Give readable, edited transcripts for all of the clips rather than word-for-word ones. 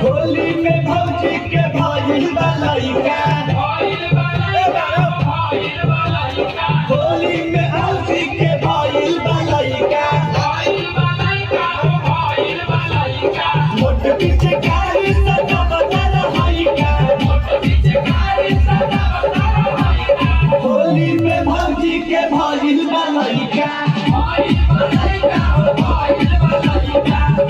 होली में भौजी के भाई बलैका, होली में भौजी के भाई बलैका, मोट पीछे कारी सदा बदल हाइका, होली में भौजी के भाई बलैका,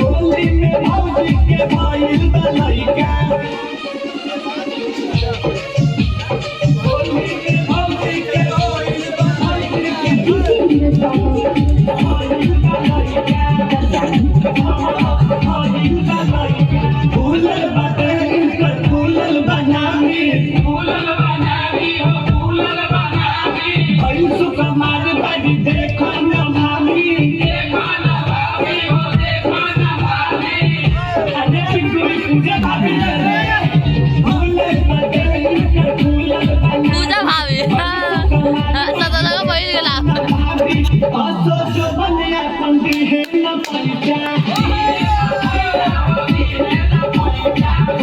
होली में भौजी के भाई बलैका, होली में भौजी के भाई फूलल बाटे इनकर फूलल बनावी, ऐसु कमाल बाड़ी देखो न भाभी, अरे गुरी पूजा भाभी रे, फूलल बाटे इनकर फूलल बनावी, पूजा भाभी सदा लगा बैठ गेला असो जो बनिया पंडी है न पैसा,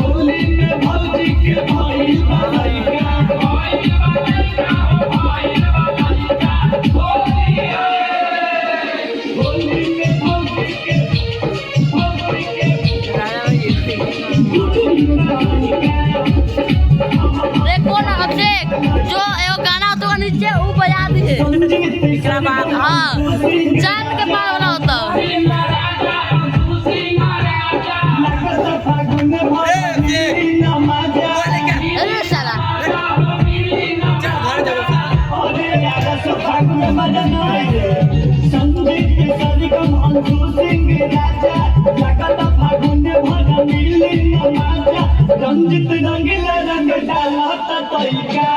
होली में भौजी के भाई बलैका, होली में भौजी के रे कौन अभिषेक जो एगो गाना तो नीचे वो बजा दी है एकरा बाद हां चांद के पार वाला होता अरे साला रंजित रंगीला रंग डाला तैका